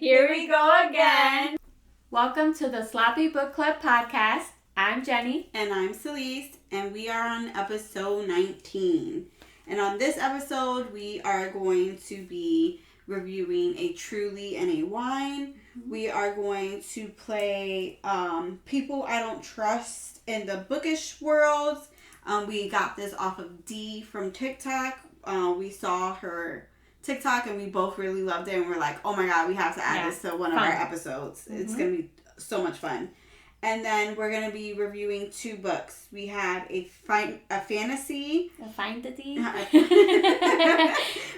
Here we go again. Welcome to the Sloppy Book Club podcast. I'm Jenny. And I'm Celeste. And we are on episode 19. And on this episode, we are going to be reviewing a Truly and a wine. We are going to play People I Don't Trust in the Bookish world. We got this off of D from TikTok. We saw her TikTok and we both really loved it. And we're like, oh my God, we have to add this to one of our episodes. Mm-hmm. It's going to be so much fun. And then we're going to be reviewing 2 books. We have a fantasy. A fantasy?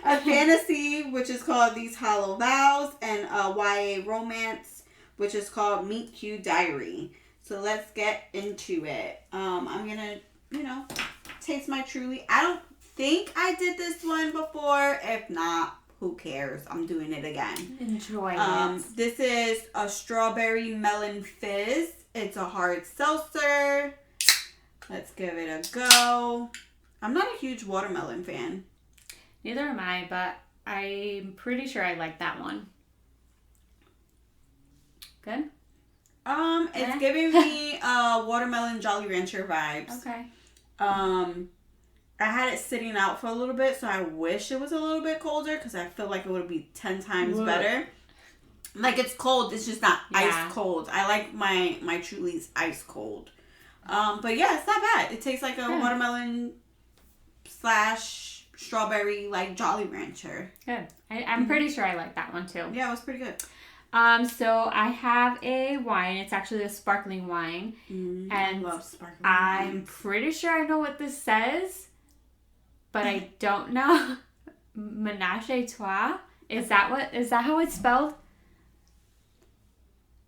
A fantasy, which is called These Hollow Vows. And a YA romance, which is called Meet Cute Diary. So let's get into it. I'm going to, taste my Truly. I don't think I did this one before. If not, who cares? I'm doing it again. Enjoy it. This is a strawberry melon fizz. It's a hard seltzer. Let's give it a go. I'm not a huge watermelon fan. Neither am I, but I'm pretty sure I like that one. Good? It's giving me watermelon Jolly Rancher vibes. Okay. I had it sitting out for a little bit, so I wish it was a little bit colder because I feel like it would be 10 times better. Like, it's cold, it's just not ice cold. I like my Truly's ice cold. But yeah, it's not bad. It tastes like a watermelon / strawberry, like Jolly Rancher. Good. I'm pretty sure I like that one too. Yeah, it was pretty good. So I have a wine. It's actually a sparkling wine. And I love sparkling I'm wines. pretty sure I know what this says, but I don't know. Ménage à trois. Is that how it's spelled?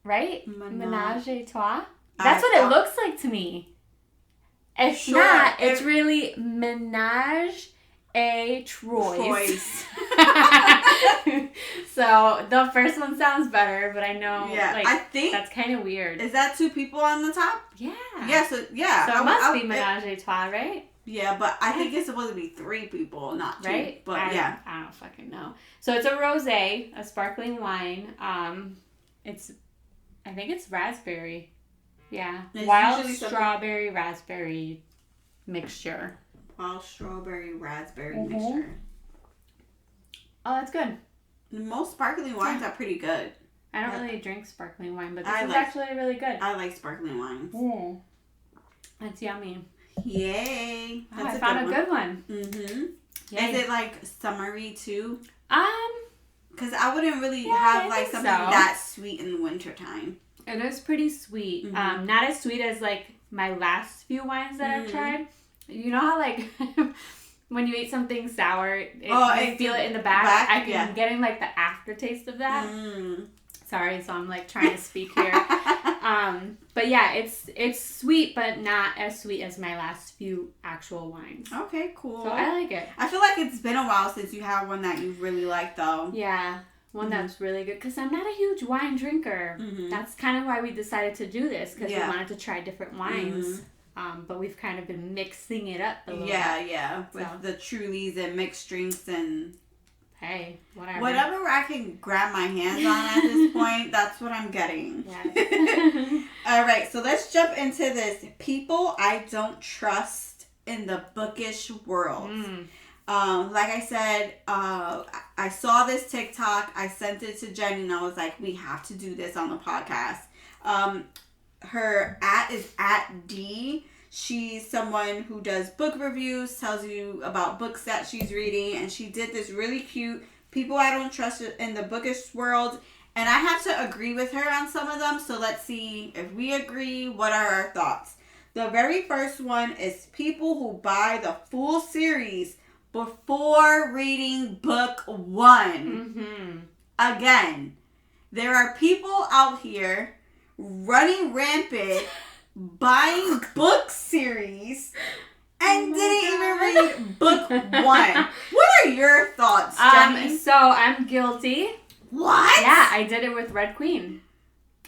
Right? Ménage à trois? That's what it looks like to me. If not, it's really Ménage à trois. So the first one sounds better, but I know I think that's kind of weird. Is that 2 people on the top? Yeah. Yeah, so So it must be Ménage à trois, right? Yeah, but I think it's supposed to be 3 people, not 2. Right? But I don't fucking know. So it's a rosé, a sparkling wine. I think it's raspberry. Yeah. Wild strawberry raspberry mixture. Wild strawberry raspberry mixture. Oh, that's good. Most sparkling wines are pretty good. I don't really drink sparkling wine, but this is actually really good. I like sparkling wines. Mm. That's yummy. Yay. I found a good one. Mm-hmm. Yay. Is it like summery too? Because I wouldn't really have like something that sweet in the wintertime. It is pretty sweet. Mm-hmm. Not as sweet as like my last few wines that I've tried. You know how like when you eat something sour, you feel it in the back? I'm getting like the aftertaste of that. Mm. Sorry, so I'm like trying to speak here. But yeah, it's sweet, but not as sweet as my last few actual wines. Okay, cool. So I like it. I feel like it's been a while since you had one that you really like, though. Yeah, one that's really good. Because I'm not a huge wine drinker. Mm-hmm. That's kind of why we decided to do this, because we wanted to try different wines. Mm-hmm. But we've kind of been mixing it up a little bit. Yeah. With the Trulies and mixed drinks and... Hey, whatever. Whatever I can grab my hands on at this point, that's what I'm getting. Yes. All right, so let's jump into this. People I don't trust in the bookish world. Like I said, I saw this TikTok. I sent it to Jenny, and I was like, we have to do this on the podcast. Her @ is @D. She's someone who does book reviews, tells you about books that she's reading, and she did this really cute People I Don't Trust in the Bookish World, and I have to agree with her on some of them, so let's see if we agree. What are our thoughts? The very first one is people who buy the full series before reading book 1. Again, there are people out here running rampant buying book series and didn't even read book 1. What are your thoughts, Jenny? So I'm guilty. What? Yeah, I did it with Red Queen.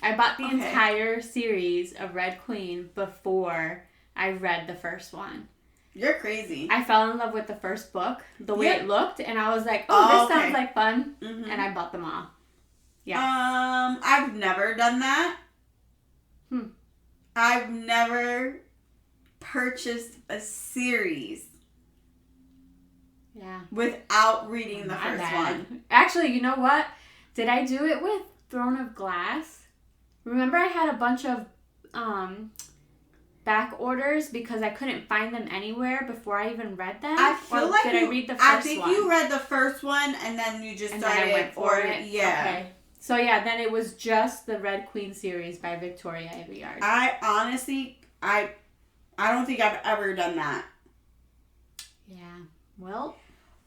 I bought the entire series of Red Queen before I read the first one. You're crazy. I fell in love with the first book, the way it looked, and I was like, this sounds like fun, and I bought them all. Yeah. I've never done that. I've never purchased a series. Yeah. Without reading the first one. Actually, you know what? Did I do it with Throne of Glass? Remember I had a bunch of back orders because I couldn't find them anywhere before I even read them? I feel like I read the first one? I think you read the first one and then you just started for it. Yeah. Okay. So yeah, then it was just the Red Queen series by Victoria Aveyard. I honestly, I don't think I've ever done that. Yeah. Well.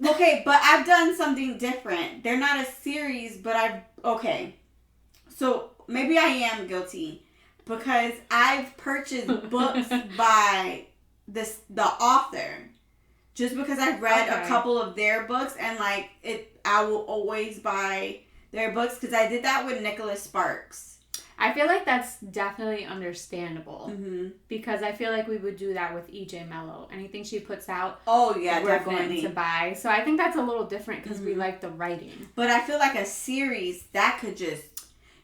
Okay, but I've done something different. They're not a series, but okay. So maybe I am guilty because I've purchased books by the author. Just because I've read a couple of their books and I will always buy their books because I did that with Nicholas Sparks. I feel like that's definitely understandable because I feel like we would do that with EJ Mello. Anything she puts out, we're definitely going to buy. So I think that's a little different because we like the writing. But I feel like a series that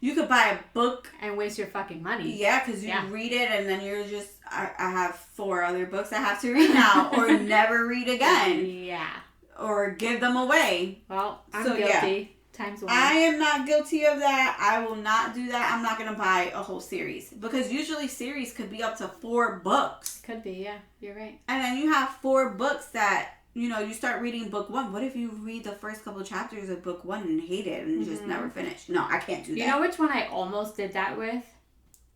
you could buy a book and waste your fucking money. Yeah, because you read it and then you're just I have 4 other books I have to read now or never read again. Yeah. Or give them away. Well, I'm guilty. Yeah. Times 1. I am not guilty of that. I will not do that. I'm not going to buy a whole series. Because usually series could be up to 4 books. Could be, yeah. You're right. And then you have 4 books that, you start reading book 1. What if you read the first couple of chapters of book 1 and hate it and just never finish? No, I can't do that. You know which one I almost did that with?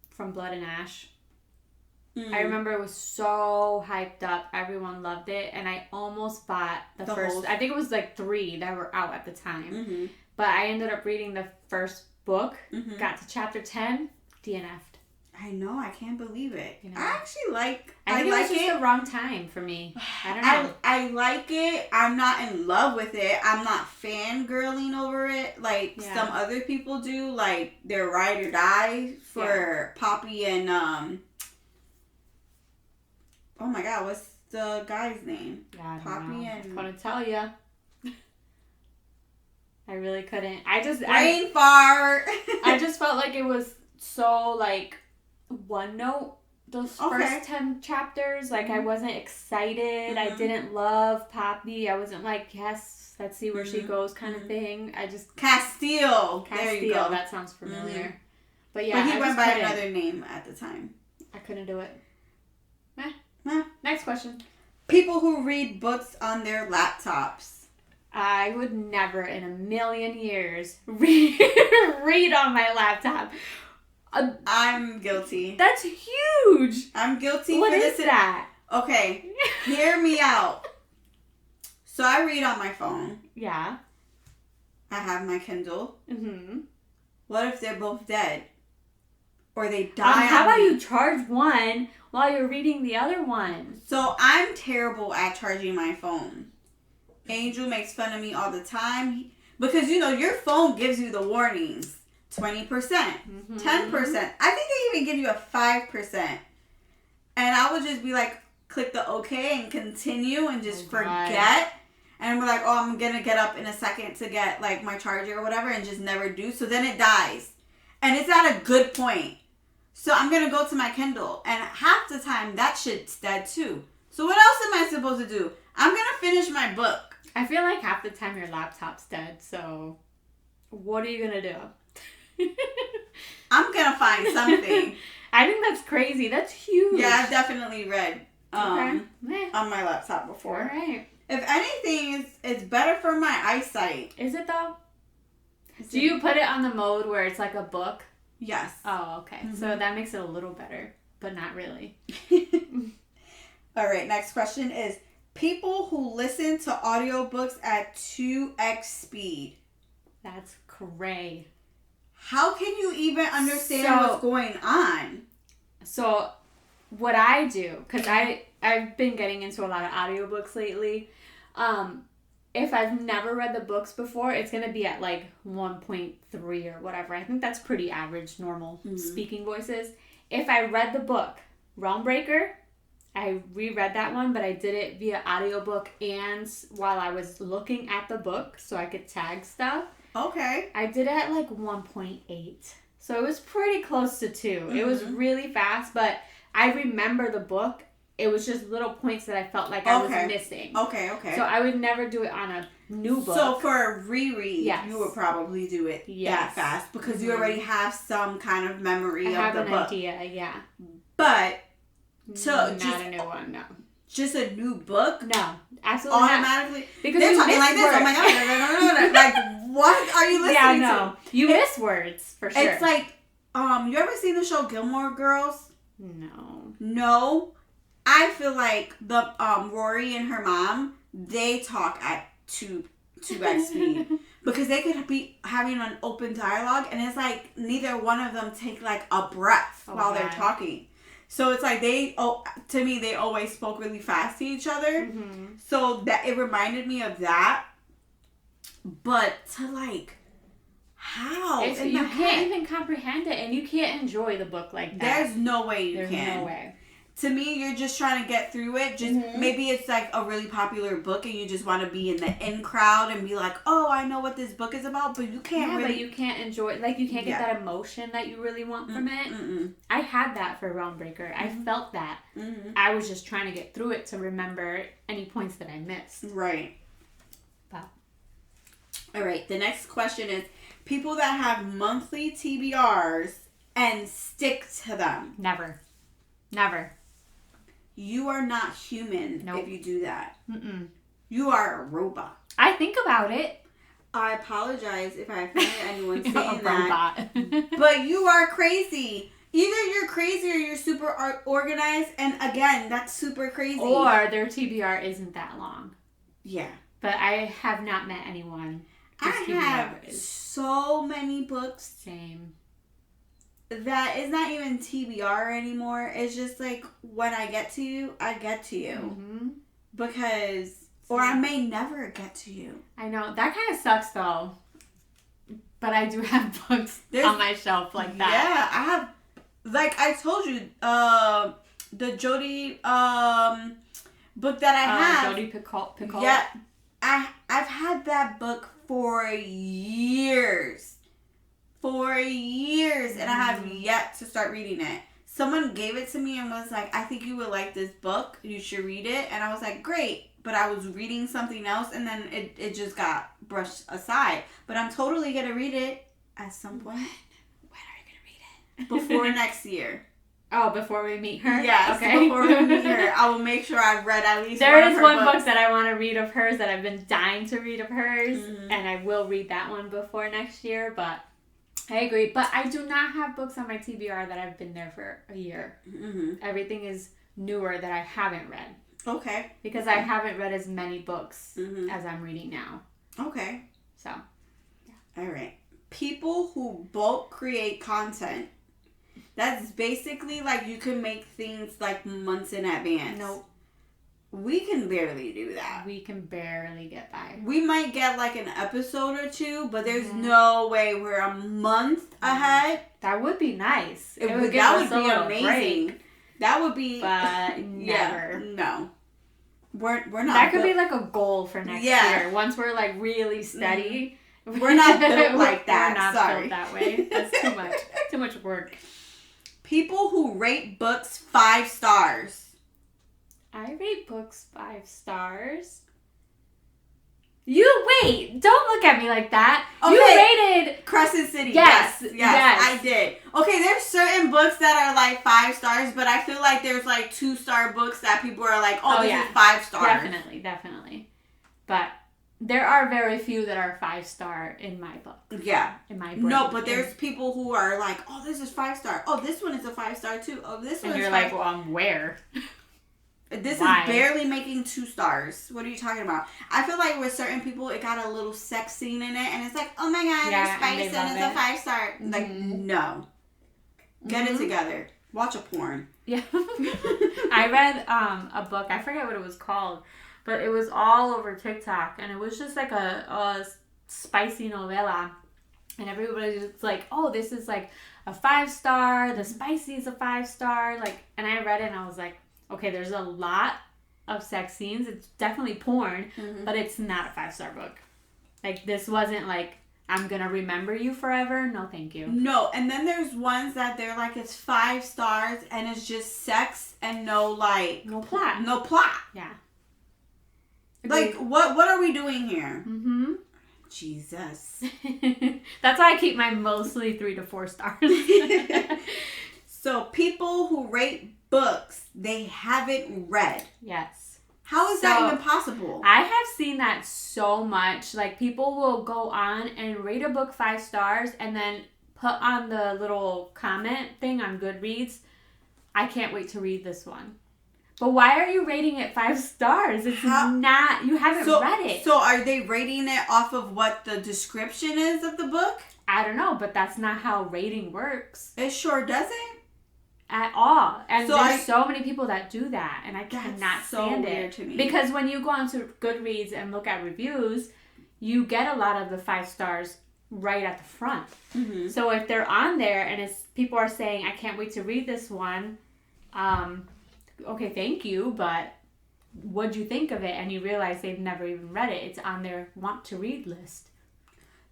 From Blood and Ash. I remember it was so hyped up. Everyone loved it. And I almost bought the first... I think it was 3 that were out at the time. But I ended up reading the first book, got to chapter 10, DNF'd. I know, I can't believe it. I actually like I think it was just the wrong time for me. I don't know. I like it. I'm not in love with it. I'm not fangirling over it like some other people do. Like, they're ride or die for Poppy and, oh my God, what's the guy's name? Poppy and... I couldn't tell you. I really couldn't. Brain fart. I just felt like it was so one note. Those first 10 chapters, I wasn't excited. I didn't love Poppy. I wasn't yes, let's see where she goes, kind of thing. I just Castile. There you go. That sounds familiar. But yeah, but he went by another name at the time. I couldn't do it. Next question. People who read books on their laptops. I would never in a million years read on my laptop. I'm guilty. That's huge. I'm guilty for this. What is that? Okay, hear me out. So I read on my phone. Yeah. I have my Kindle. What if they're both dead? Or they die how about you charge one while you're reading the other one? So I'm terrible at charging my phone. Angel makes fun of me all the time because your phone gives you the warnings. 20%, 10%. I think they even give you a 5%. And I would just be click the okay and continue and just forget. And we're I'm going to get up in a second to get my charger or whatever and just never do. So then it dies. And it's at a good point. So I'm going to go to my Kindle. And half the time that shit's dead too. So what else am I supposed to do? I'm going to finish my book. I feel like half the time your laptop's dead, so what are you going to do? I'm going to find something. I think that's crazy. That's huge. Yeah, I've definitely read on my laptop before. All right. If anything, it's better for my eyesight. Is it though? Do you put it on the mode where it's like a book? Yes. Oh, okay. So that makes it a little better, but not really. All right, next question is... People who listen to audiobooks at 2x speed. That's cray. How can you even understand what's going on? So, what I do, because I've been getting into a lot of audiobooks lately. If I've never read the books before, it's going to be at 1.3 or whatever. I think that's pretty average, normal speaking voices. If I read the book, Realm Breaker... I reread that one, but I did it via audiobook and while I was looking at the book so I could tag stuff. Okay. I did it at like 1.8. So it was pretty close to 2. Mm-hmm. It was really fast, but I remember the book. It was just little points that I felt like I was missing. Okay. So I would never do it on a new book. So for a reread, you would probably do it that fast because you already have some kind of memory of the book. I have an idea, yeah. But not a new one, no. Just a new book? No, absolutely automatically. Not. Because they're talking like this. Oh my god! No. Like, what are you listening to? You miss words for sure. It's like, you ever seen the show Gilmore Girls? No. I feel like the Rory and her mom, they talk at 2x speed because they could be having an open dialogue, and it's like neither one of them take like a breath while they're talking. So it's like to me, they always spoke really fast to each other. Mm-hmm. So that it reminded me of that. But to like, how? You can't even comprehend it, and you can't enjoy the book like that. There's no way you can. There's no way. To me, you're just trying to get through it. Just maybe it's like a really popular book and you just want to be in the in crowd and be like, oh, I know what this book is about, but you can't really... but you can't enjoy it. Like, you can't get that emotion that you really want from it. Mm-mm. I had that for Realmbreaker. I felt that. Mm-hmm. I was just trying to get through it to remember any points that I missed. Right. But. All right. The next question is, people that have monthly TBRs and stick to them. Never. You are not human if you do that. Mm-mm. You are a robot. I think about it. I apologize if I offended anyone saying that. But you are crazy. Either you're crazy or you're super organized. And again, that's super crazy. Or their TBR isn't that long. Yeah. But I have not met anyone. I have so many books. Same. That is not even TBR anymore. It's just like, when I get to you, I get to you. Mm-hmm. Because, or I may never get to you. I know. That kind of sucks, though. But I do have books on my shelf like that. Yeah, I have, like I told you, the Jodi book that I have. Jodi Picoult. Yeah, I've had that book for years. And I have yet to start reading it. Someone gave it to me and was like, I think you would like this book. You should read it. And I was like, great. But I was reading something else and then it just got brushed aside. But I'm totally going to read it at some point. When are you going to read it? Before next year. Oh, before we meet her? Yes, okay. Before we meet her. I will make sure I've read at least one of her books. There is one books book that I want to read of hers that I've been dying to read of hers. Mm-hmm. And I will read that one before next year. But I agree. But I do not have books on my TBR that I've been there for a year. Mm-hmm. Everything is newer that I haven't read. Okay. Because I haven't read as many books as I'm reading now. Okay. So, yeah. All right. People who bulk create content. That's basically like you can make things like months in advance. Nope. We can barely do that. We can barely get by. We might get like an episode or two, but there's no way we're a month ahead. That would be nice. That would be amazing. Break. That would be. But never. Yeah, no. We're not. That could be like a goal for next year. Once we're like really steady. We're not built like that. We're not built that way. That's too much. Too much work. People who rate books 5 stars. I rate books 5 stars. You wait! Don't look at me like that. Okay. You rated Crescent City. Yes, I did. Okay, there's certain books that are like 5 stars, but I feel like there's like 2-star books that people are like, this is 5 stars. Definitely. But there are very few that are 5-star in my book. Yeah. In my brain. No, but there's people who are like, this is 5-star. Oh, this one is a 5-star too. Oh, this one is 5. And you're like, well, where? This is barely making 2 stars. What are you talking about? I feel like with certain people, it got a little sex scene in it, and it's like, oh my god, there's spice and it's a 5-star. Mm-hmm. Like, no. Get it together. Watch a porn. Yeah. I read a book. I forget what it was called, but it was all over TikTok, and it was just like a spicy novela, and everybody was like, oh, this is like a 5-star. The spicy is a 5-star. Like, and I read it, and I was like, okay, there's a lot of sex scenes. It's definitely porn, but it's not a 5-star book. Like, this wasn't like, I'm going to remember you forever. No, thank you. No, and then there's ones that they're like, it's 5 stars and it's just sex and no plot. No plot. Yeah. Like, what are we doing here? Mm-hmm. Jesus. That's why I keep mine mostly 3 to 4 stars. So people who rate books they haven't read. Yes. How is that even possible? I have seen that so much. Like, people will go on and rate a book 5 stars and then put on the little comment thing on Goodreads, I can't wait to read this one. But why are you rating it 5 stars? It's not, you haven't read it. So are they rating it off of what the description is of the book? I don't know, but that's not how rating works. It sure doesn't. At all. And so there's so many people that do that, and I cannot stand it. Weird to me. Because when you go onto Goodreads and look at reviews, you get a lot of the 5 stars right at the front. Mm-hmm. So if they're on there and it's people are saying, I can't wait to read this one, okay, thank you, but what'd you think of it? And you realize they've never even read it. It's on their want to read list.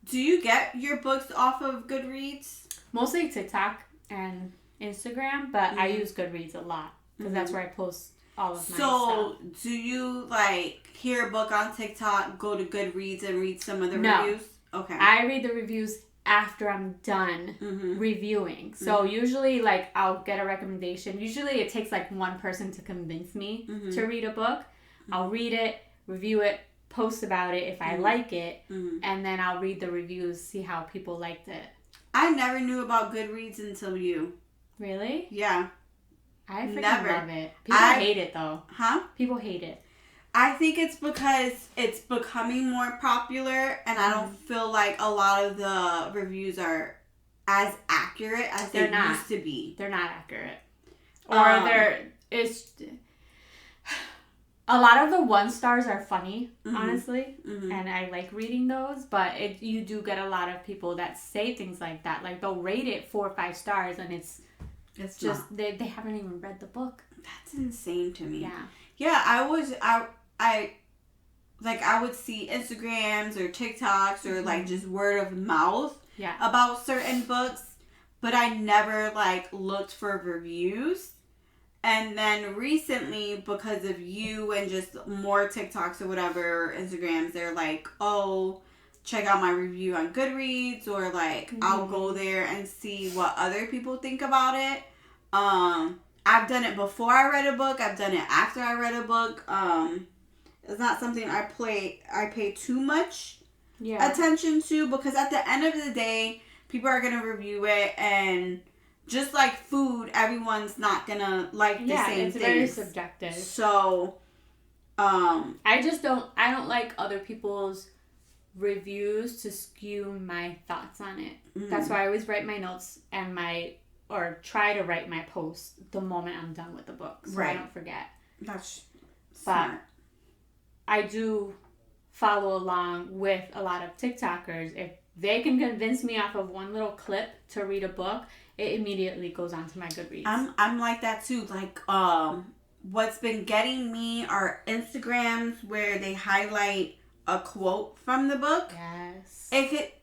Do you get your books off of Goodreads? Mostly TikTok and Instagram, but I use Goodreads a lot because that's where I post all of my stuff. So do you like hear a book on TikTok, go to Goodreads and read some of the reviews? Okay. I read the reviews after I'm done reviewing. So usually, like, I'll get a recommendation. Usually it takes like one person to convince me to read a book. I'll read it, review it, post about it if I like it, and then I'll read the reviews, see how people liked it. I never knew about Goodreads until you. Really? Yeah. I freaking love it. People hate it though. Huh? People hate it. I think it's because it's becoming more popular, and I don't feel like a lot of the reviews are as accurate as they used to be. They're not accurate. Or it's a lot of the 1 stars are funny, honestly, and I like reading those, but you do get a lot of people that say things like that. Like, they'll rate it 4 or 5 stars, and it's just they haven't even read the book. That's insane to me. Yeah. Yeah, I would see Instagrams or TikToks or like just word of mouth about certain books, but I never like looked for reviews. And then recently, because of you and just more TikToks or whatever, Instagrams, they're like, oh, check out my review on Goodreads, or like I'll go there and see what other people think about it. I've done it before I read a book. I've done it after I read a book. It's not something I pay too much attention to, because at the end of the day, people are gonna review it, and just like food, everyone's not gonna like the same things. Yeah, it's very subjective. So, I don't like other people's reviews to skew my thoughts on it. That's why I always write my notes and or try to write my posts the moment I'm done with the book, so I don't forget. That's smart. But I do follow along with a lot of TikTokers. If they can convince me off of one little clip to read a book, it immediately goes onto my Goodreads. I'm like that too. Like, what's been getting me are Instagrams where they highlight a quote from the book. Yes.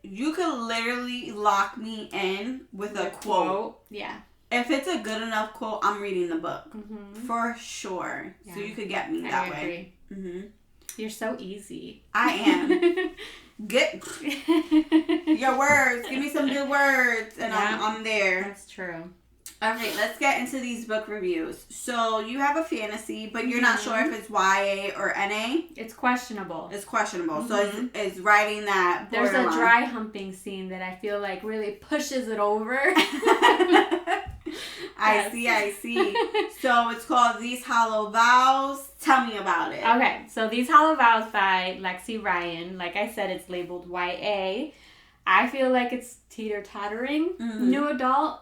You could literally lock me in with a quote. Yeah. If it's a good enough quote, I'm reading the book. For sure. Yeah. So you could get me that way. You're so easy. I am. Get your words. Give me some good words, and I'm there. That's true. Okay, let's get into these book reviews. So you have a fantasy, but you're not sure if it's YA or NA. It's questionable. So it's writing that borderline. There's a dry humping scene that I feel like really pushes it over. I see. So it's called These Hollow Vows. Tell me about it. Okay, so These Hollow Vows by Lexi Ryan. Like I said, it's labeled YA. I feel like it's teeter-tottering new adult.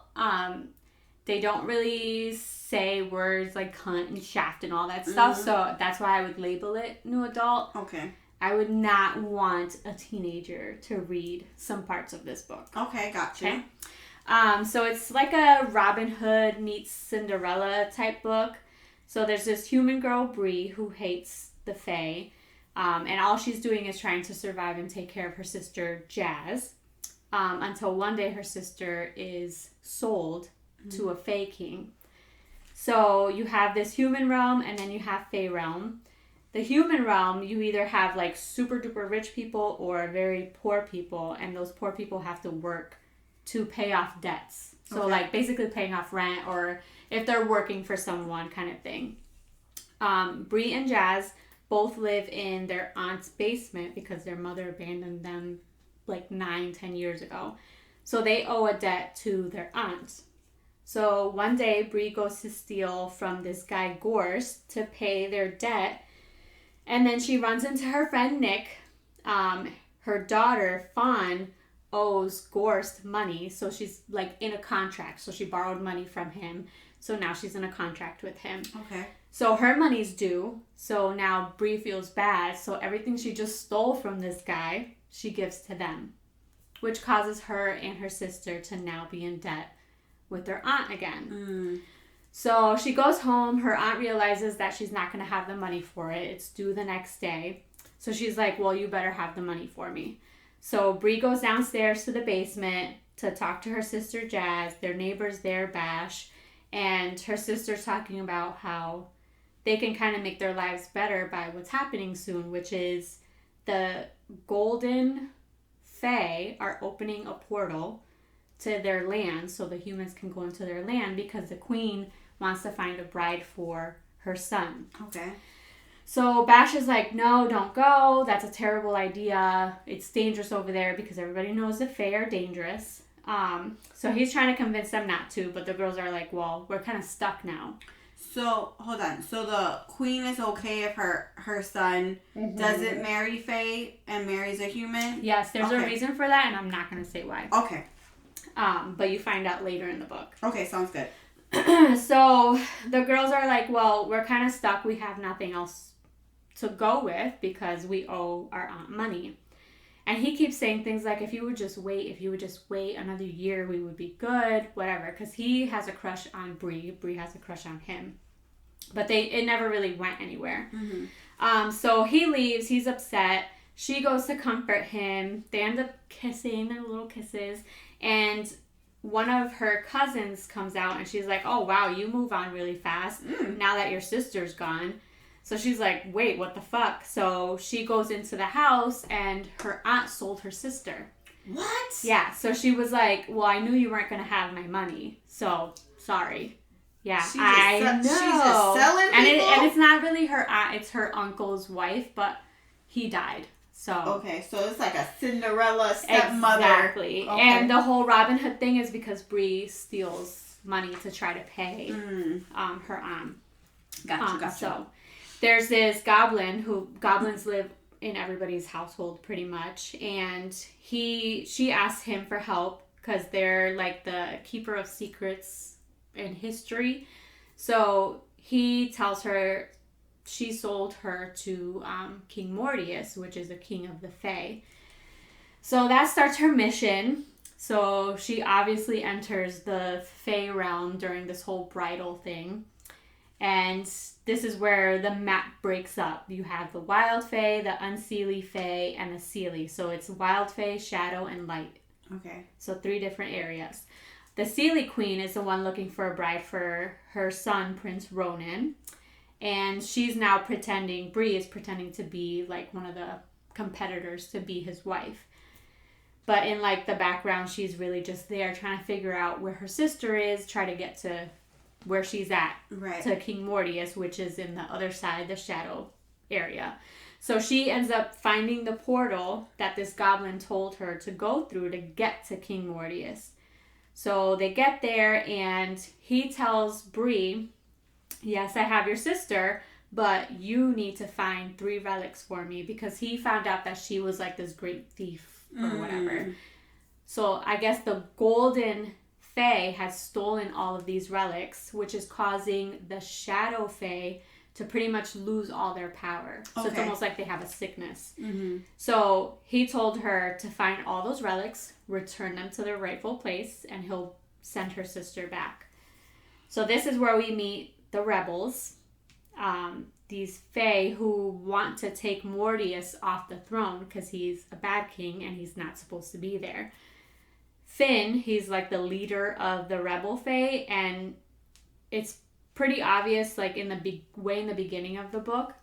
They don't really say words like cunt and shaft and all that stuff, so that's why I would label it new adult. Okay. I would not want a teenager to read some parts of this book. Okay, gotcha. Okay? So it's like a Robin Hood meets Cinderella type book. So there's this human girl, Bree, who hates the Fae, and all she's doing is trying to survive and take care of her sister, Jazz. until one day her sister is sold to a Fae king. So you have this human realm and then you have Fae realm. The human realm, you either have like super duper rich people or very poor people, and those poor people have to work to pay off debts. So like basically paying off rent, or if they're working for someone kind of thing. Bree and Jazz both live in their aunt's basement because their mother abandoned them like 9-10 years ago. So they owe a debt to their aunt. So one day Bree goes to steal from this guy Gorst to pay their debt. And then she runs into her friend Nick. Her daughter Fawn owes Gorst money. So she's like in a contract. So she borrowed money from him. So now she's in a contract with him. Okay. So her money's due. So now Bree feels bad. So everything she just stole from this guy, she gives to them. Which causes her and her sister to now be in debt with their aunt again. So she goes home. Her aunt realizes that she's not going to have the money for it. It's due the next day. So she's like, well, you better have the money for me. So Bree goes downstairs to the basement to talk to her sister Jazz. Their neighbor's there, Bash. And her sister's talking about how they can kind of make their lives better by what's happening soon, which is the Golden Fae are opening a portal to their land so the humans can go into their land because the queen wants to find a bride for her son. Okay. So Bash is like, no, don't go. That's a terrible idea. It's dangerous over there because everybody knows the Fae are dangerous. So he's trying to convince them not to, but the girls are like, well, we're kind of stuck now. So, hold on. So the queen is okay if her son doesn't marry Fae and marries a human? Yes, there's a reason for that, and I'm not going to say why. Okay. But you find out later in the book. Okay, sounds good. So the girls are like, well, we're kind of stuck. We have nothing else to go with because we owe our aunt money. And he keeps saying things like, if you would just wait another year, we would be good, whatever. Because he has a crush on Bree. Bree has a crush on him. But it never really went anywhere. So he leaves. He's upset. She goes to comfort him. They end up kissing, their little kisses. And one of her cousins comes out and she's like, oh, wow, you move on really fast now that your sister's gone. So she's like, wait, what the fuck? So she goes into the house and her aunt sold her sister. What? Yeah. So she was like, well, I knew you weren't going to have my money. So sorry. Yeah, I know. She's just selling people? And it's not really her aunt. It's her uncle's wife, but he died. So okay, so it's like a Cinderella stepmother. Exactly. Okay. And the whole Robin Hood thing is because Bree steals money to try to pay her aunt. Gotcha. So there's this goblin goblins live in everybody's household pretty much, and she asks him for help because they're like the keeper of secrets in history. So he tells her she sold her to King Mortius, which is a king of the Fae. So that starts her mission. So she obviously enters the Fae realm during this whole bridal thing. And this is where the map breaks up. You have the Wild Fae, the Unseelie Fae, and the Seelie. So it's Wild Fae, Shadow, and Light. Okay. So 3 different areas. The Seelie Queen is the one looking for a bride for her son, Prince Ronan. And she's now Bree is pretending to be like one of the competitors to be his wife. But in like the background, she's really just there trying to figure out where her sister is, try to get to where she's at, right, to King Mortius, which is in the other side, the shadow area. So she ends up finding the portal that this goblin told her to go through to get to King Mortius. So they get there and he tells Bree, yes, I have your sister, but you need to find 3 relics for me, because he found out that she was like this great thief or whatever. So I guess the Golden Fae has stolen all of these relics, which is causing the Shadow Fae to pretty much lose all their power. So it's almost like they have a sickness. So he told her to find all those relics, return them to their rightful place, and he'll send her sister back. So this is where we meet the rebels, these Fae who want to take Mortius off the throne because he's a bad king and he's not supposed to be there. Finn, he's like the leader of the Rebel Fae, and it's pretty obvious, like in the beginning of the book,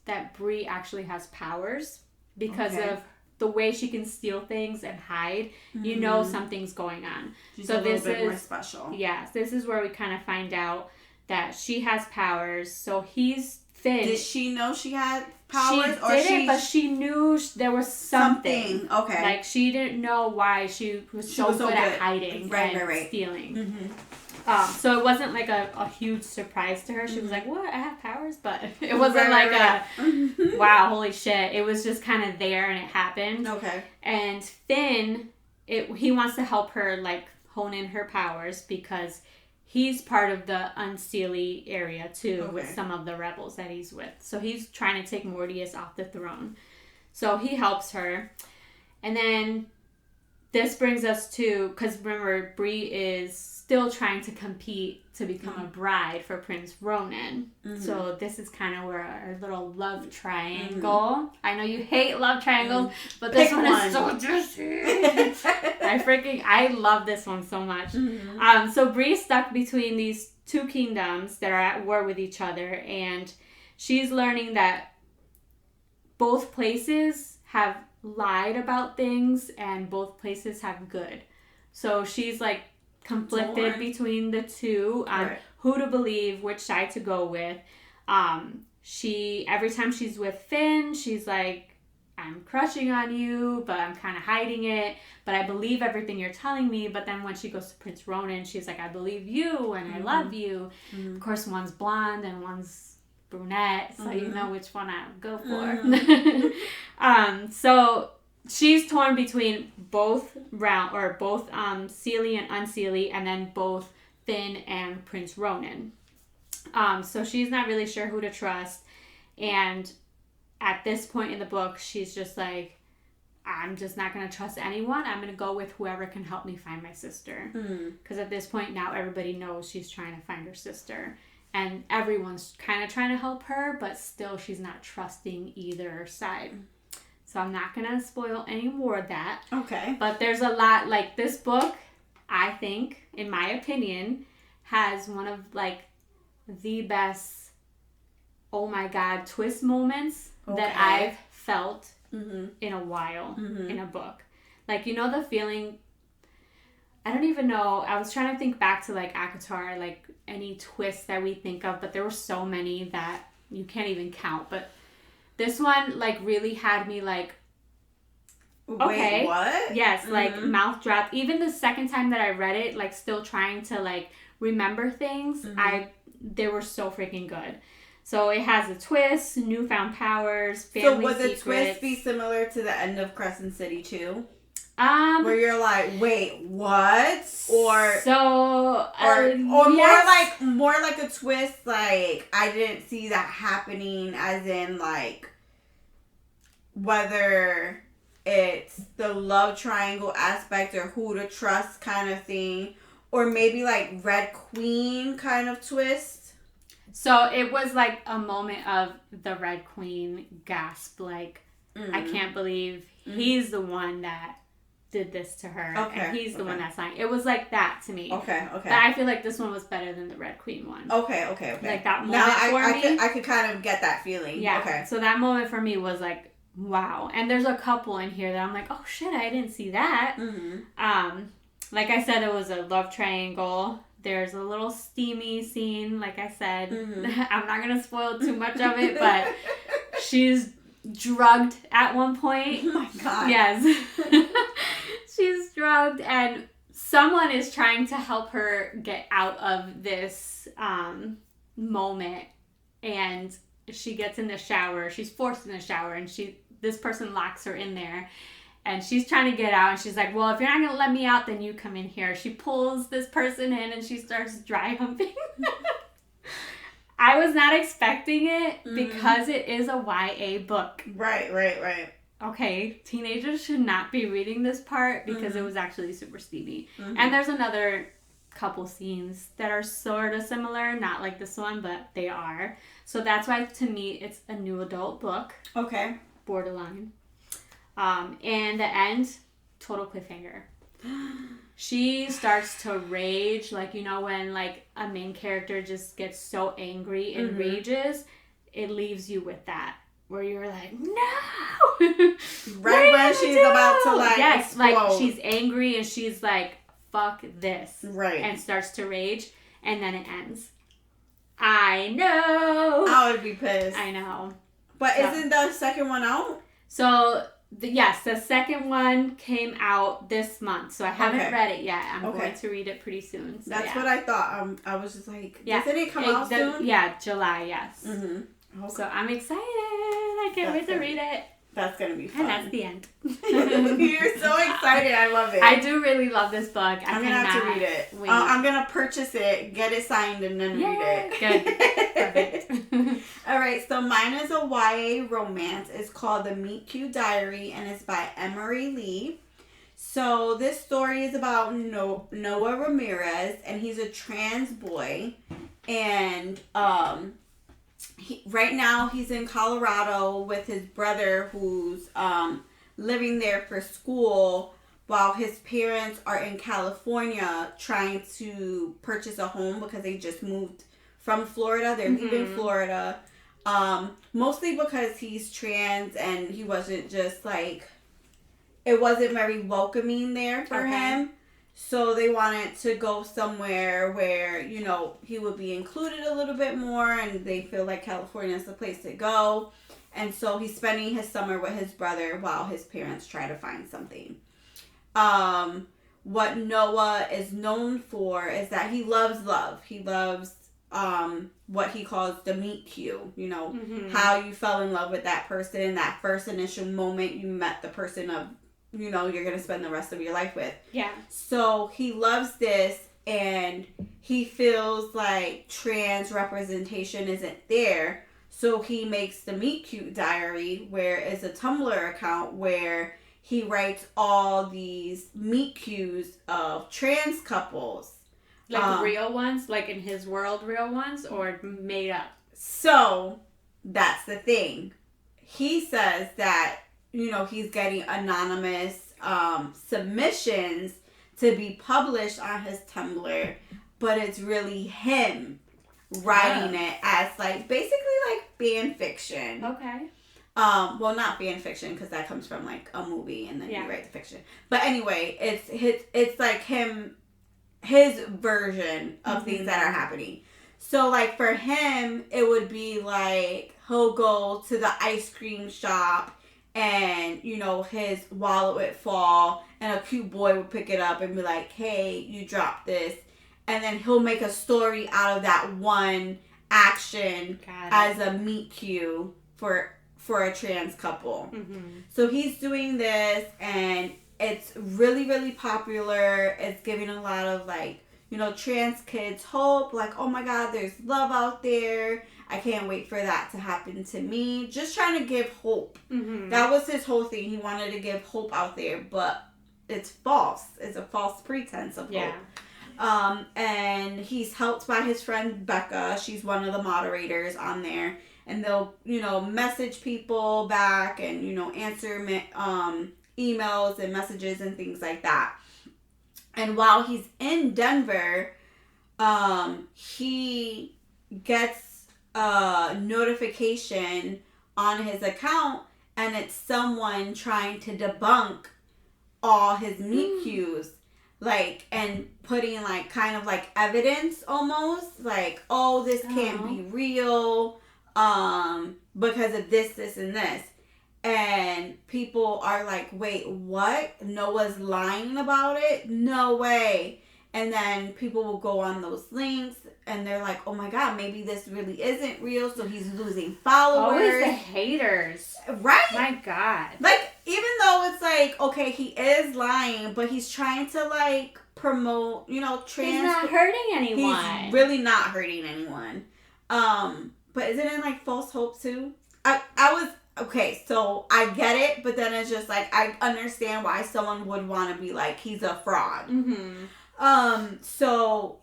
that Bree actually has powers because of the way she can steal things and hide. You know something's going on. She's so a little bit more special. Yes, this is where we kind of find out that she has powers. So he's Finn. Did she know she had powers? She didn't, but she knew there was something. Okay. Like, she didn't know why she was so good at hiding and stealing. Mm-hmm. So it wasn't like a huge surprise to her. She was like, what? I have powers? But it wasn't wow, holy shit. It was just kind of there and it happened. Okay. And Finn, he wants to help her, like, hone in her powers because he's part of the Unseelie area, too, with some of the rebels that he's with. So he's trying to take Mortius off the throne. So he helps her. And then this brings us to, because remember, Bree is still trying to compete to become a bride for Prince Ronan. So this is kind of where our little love triangle. I know you hate love triangles, but this one is so juicy. I love this one so much. So Bree's stuck between these two kingdoms that are at war with each other, and she's learning that both places have lied about things and both places have good. So she's like conflicted between the two on who to believe, which side to go with. Every time she's with Finn, she's like, I'm crushing on you, but I'm kind of hiding it, but I believe everything you're telling me. But then when she goes to Prince Ronan, she's like, I believe you and I love you. Of course, one's blonde and one's brunette, so you know which one I would go for. So she's torn between both Seelie and Unseelie, and then both Finn and Prince Ronan. So she's not really sure who to trust, and at this point in the book, she's just like, I'm just not going to trust anyone. I'm going to go with whoever can help me find my sister. Because at this point now, everybody knows she's trying to find her sister. And everyone's kind of trying to help her, but still she's not trusting either side. So I'm not going to spoil any more of that. Okay. But there's a lot, like, this book, I think, in my opinion, has one of, like, the best, oh my God, twist moments that I've felt in a while in a book. Like, you know the feeling, I don't even know, I was trying to think back to, like, ACOTAR, like, any twists that we think of, but there were so many that you can't even count. But this one, like, really had me, like, okay. Wait, what? Yes, like, mouth dropped. Even the second time that I read it, like, still trying to, like, remember things, they were so freaking good. So it has a twist, newfound powers, family secrets. So would the twist be similar to the end of Crescent City too? Where you're like, wait, what? Or more like a twist, like I didn't see that happening, as in like whether it's the love triangle aspect or who to trust kind of thing, or maybe like Red Queen kind of twist. So it was like a moment of the Red Queen gasp, like, I can't believe he's the one that did this to her. Okay. And he's the one that's lying. It was like that to me. Okay. But I feel like this one was better than the Red Queen one. Okay. Like that moment I could kind of get that feeling. Yeah. Okay. So that moment for me was like, wow. And there's a couple in here that I'm like, oh shit, I didn't see that. Like I said, it was a love triangle. There's a little steamy scene, like I said. I'm not going to spoil too much of it, but she's drugged at one point. Oh my God. Yes. She's drugged, and someone is trying to help her get out of this moment. And she gets in the shower. She's forced in the shower, and this person locks her in there. And she's trying to get out, and she's like, well, if you're not going to let me out, then you come in here. She pulls this person in, and she starts dry humping. I was not expecting it because it is a YA book. Right. Okay, teenagers should not be reading this part because it was actually super steamy. And there's another couple scenes that are sort of similar, not like this one, but they are. So that's why, to me, it's a new adult book. Okay. Borderline. And the end, total cliffhanger. she starts to rage, like, you know, when, like, a main character just gets so angry and rages, it leaves you with that, where you're like, no! Right when she's about to, like, yes, explode. like, she's angry and she's like, fuck this. Right. And starts to rage, and then it ends. I know! I would be pissed. I know. But isn't the second one out? So... Yes, the second one came out this month, so I haven't read it yet. I'm going to read it pretty soon. So That's what I thought. I was just like, doesn't it come out soon? Yeah, July, yes. Mm-hmm. Okay. So I'm excited. I can't wait to read it. That's going to be fun. And that's the end. You're so excited. I love it. I do really love this book. I'm going to have to read it. I'm going to purchase it, get it signed, and then read it. Good. Perfect. All right, so mine is a YA romance. It's called The Meet Cute Diary, and it's by Emery Lee. So this story is about Noah Ramirez, and he's a trans boy. And right now he's in Colorado with his brother who's living there for school, while his parents are in California trying to purchase a home because they just moved from Florida. They're leaving Florida. Mostly because he's trans and he wasn't just like, it wasn't very welcoming there for him. So they wanted to go somewhere where, you know, he would be included a little bit more, and they feel like California is the place to go. And so he's spending his summer with his brother while his parents try to find something. What Noah is known for is that he loves love. He loves what he calls the meet cute, you know, how you fell in love with that person, that first initial moment you met the person of, you know, you're going to spend the rest of your life with. Yeah. So he loves this, and he feels like trans representation isn't there. So he makes the Meet Cute Diary, where it's a Tumblr account where he writes all these meet cutes of trans couples. Like real ones? Like in his world real ones? Or made up? So, that's the thing. He says that, you know, he's getting anonymous submissions to be published on his Tumblr, but it's really him writing it as, like, basically like fan fiction. Okay. Well, not fan fiction, because that comes from, like, a movie, and then you write the fiction. But anyway, it's like his version of things that are happening. So, like, for him, it would be like, he'll go to the ice cream shop, and, you know, his wallet would fall, and a cute boy would pick it up and be like, hey, you dropped this. And then he'll make a story out of that one action as a meet cute for a trans couple. So he's doing this, and it's really, really popular. It's giving a lot of, like, you know, trans kids hope. Like, oh my God, there's love out there. I can't wait for that to happen to me. Just trying to give hope. That was his whole thing. He wanted to give hope out there, but it's false. It's a false pretense of hope. And he's helped by his friend Becca. She's one of the moderators on there. And they'll, you know, message people back and, you know, answer emails and messages and things like that. And while he's in Denver, he gets a notification on his account, and it's someone trying to debunk all his meet cutes, like, and putting, like, kind of like evidence almost, like, oh, this can't be real, because of this, and this. And people are like, wait, what? Noah's lying about it? No way. And then people will go on those links, and they're like, oh my God, maybe this really isn't real, so he's losing followers. Always the haters. Right? My God. Like, even though it's like, okay, he is lying, but he's trying to, like, promote, you know, trans... He's not hurting anyone. He's really not hurting anyone. But isn't it, like, false hope, too? I was... Okay, so I get it, but then it's just, like, I understand why someone would want to be like, he's a fraud. So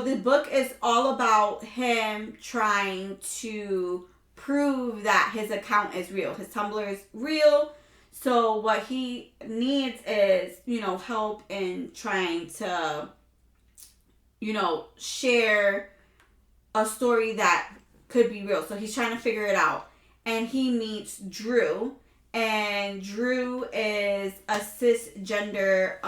the book is all about him trying to prove that his account is real. His Tumblr is real. So what he needs is, help in trying to, share a story that could be real. So he's trying to figure it out. And he meets Drew. And Drew is a cisgender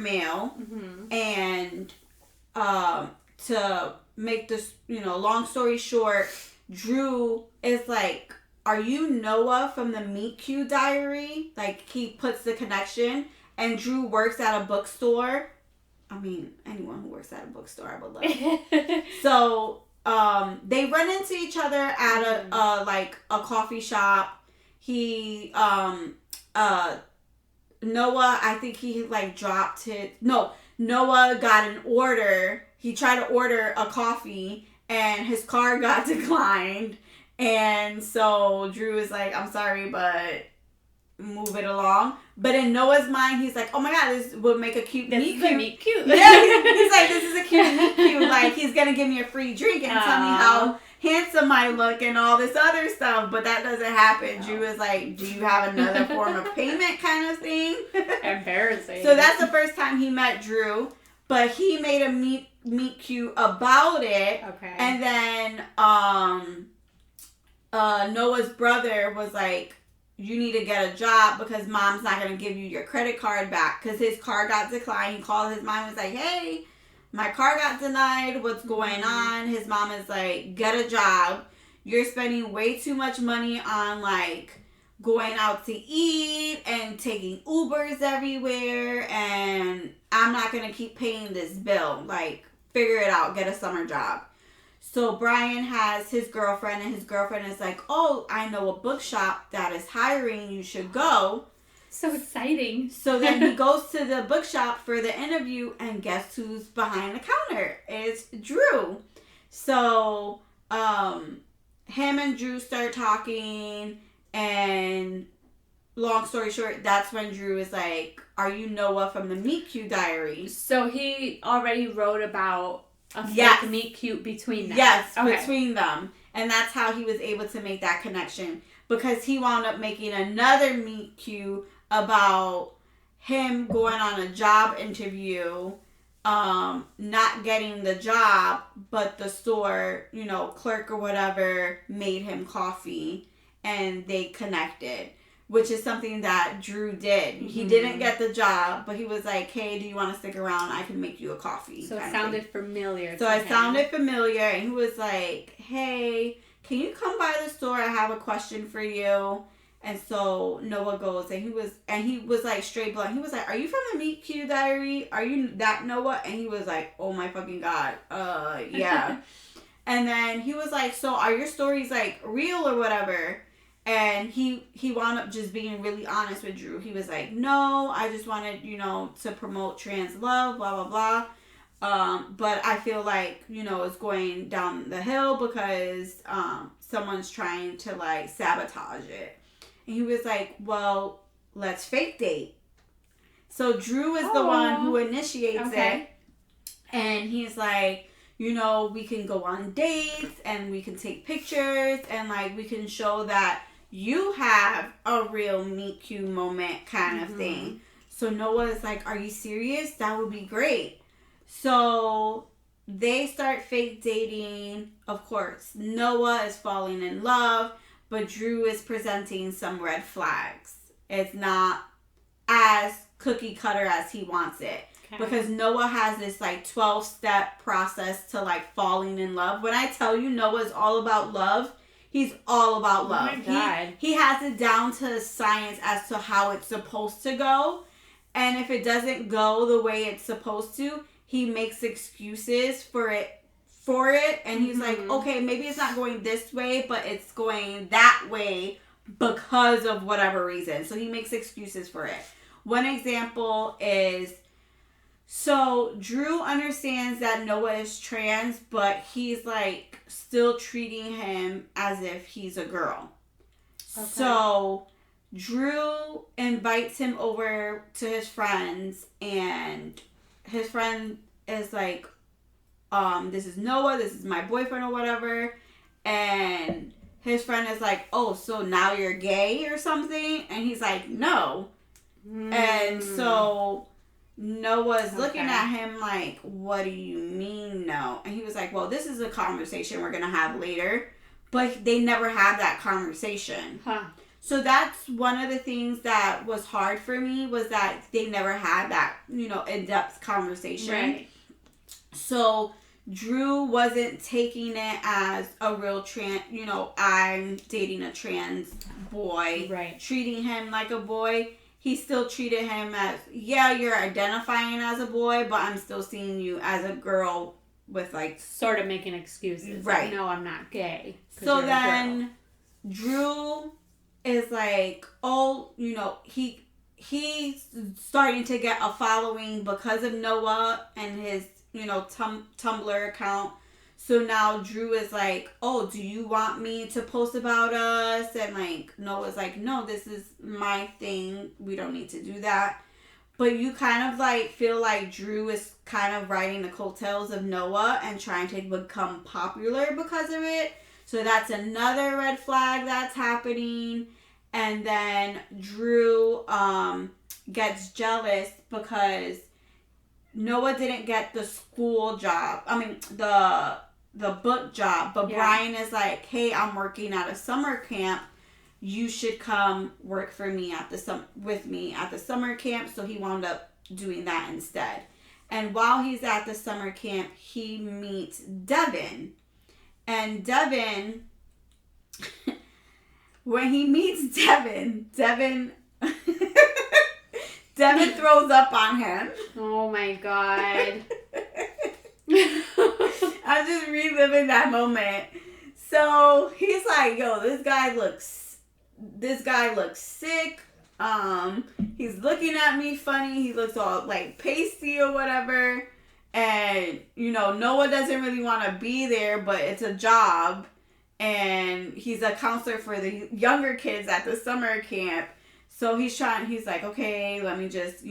male. Mm-hmm. And to make this, long story short, Drew is like, are you Noah from the Meet Cute Diary? Like, he puts the connection. And Drew works at a bookstore. I mean, anyone who works at a bookstore, I would love. So, they run into each other at a coffee shop. He, Noah, I think he, dropped his... No, Noah got an order. He tried to order a coffee, and his car got declined. And so Drew is like, I'm sorry, but move it along. But in Noah's mind, he's like, oh my God, this would make a cute meet cute. Meet cute. Yeah, he's like, this is a cute meet cute. Like, he's going to give me a free drink and tell me how handsome I look and all this other stuff. But that doesn't happen. No. Drew is like, do you have another form of payment kind of thing? Embarrassing. So that's the first time he met Drew. But he made a meet cute about it. Okay. And then Noah's brother was like, you need to get a job because mom's not going to give you your credit card back because his car got declined. He called his mom and was like, hey, my car got denied. What's going on? His mom is like, get a job. You're spending way too much money on going out to eat and taking Ubers everywhere. And I'm not going to keep paying this bill. Figure it out. Get a summer job. So Brian has his girlfriend, and his girlfriend is like, oh, I know a bookshop that is hiring. You should go. So exciting. So then he goes to the bookshop for the interview, and guess who's behind the counter? It's Drew. So him and Drew start talking, and long story short, that's when Drew is like, are you Noah from the Meet Cute Diary? So he already wrote about a fake meet cute between them. Yes, okay. Between them. And that's how he was able to make that connection. Because he wound up making another meet cute about him going on a job interview, not getting the job, but the store, clerk or whatever made him coffee and they connected. Which is something that Drew did. Mm-hmm. He didn't get the job, but he was like, hey, do you want to stick around? I can make you a coffee. So it sounded familiar. So it sounded familiar, and he was like, hey, can you come by the store? I have a question for you. And so Noah goes, and he was like straight blunt. He was like, are you from the Meet Cute Diary? Are you that Noah? And he was like, oh my fucking God. Yeah. And then he was like, so are your stories real or whatever? And he wound up just being really honest with Drew. He was like, no, I just wanted, to promote trans love, blah, blah, blah. But I feel like, it's going down the hill because someone's trying to, sabotage it. And he was like, well, let's fake date. So Drew is the one who initiates it. And he's like, we can go on dates and we can take pictures and, we can show that you have a real meet cute moment kind of thing. So Noah is like, are you serious? That would be great. So they start fake dating. Of course, Noah is falling in love, but Drew is presenting some red flags. It's not as cookie cutter as he wants it. Okay. Because Noah has this 12-step process to falling in love. When I tell you Noah's all about love, he's all about love. Oh my God. He has it down to science as to how it's supposed to go. And if it doesn't go the way it's supposed to, he makes excuses for it. And he's like, okay, maybe it's not going this way, but it's going that way because of whatever reason. So he makes excuses for it. One example is, so Drew understands that Noah is trans, but he's still treating him as if he's a girl. Okay. So Drew invites him over to his friends, and his friend is like, this is Noah, this is my boyfriend or whatever. And his friend is like, oh, so now you're gay or something? And he's like, no. And so Noah's looking at him like, what do you mean no? And he was like, well, this is a conversation we're going to have later. But they never had that conversation. Huh. So that's one of the things that was hard for me, was that they never had that, in-depth conversation. Right. So Drew wasn't taking it as a real I'm dating a trans boy. Right. Treating him like a boy. He still treated him as, yeah, you're identifying as a boy, but I'm still seeing you as a girl with like... Sort of making excuses. Right. Like, no, I'm not gay. So then Drew is like, oh, he's starting to get a following because of Noah and his, Tumblr account. So now Drew is like, oh, do you want me to post about us? And like, Noah's like, no, this is my thing. We don't need to do that. But you kind of like feel like Drew is kind of riding the coattails of Noah and trying to become popular because of it. So that's another red flag that's happening. And then Drew gets jealous because Noah didn't get the school job. I mean, the book job. But yeah. Brian is like, hey, I'm working at a summer camp. You should come work for me with me at the summer camp. So he wound up doing that instead. And while he's at the summer camp, he meets Devin. And Devin, when he meets Devin throws up on him. Oh my God. I'm just reliving that moment. So he's like, yo, this guy looks sick. He's looking at me funny. He looks all like pasty or whatever. And, Noah doesn't really want to be there, but it's a job. And he's a counselor for the younger kids at the summer camp. So he's like, okay, let me just,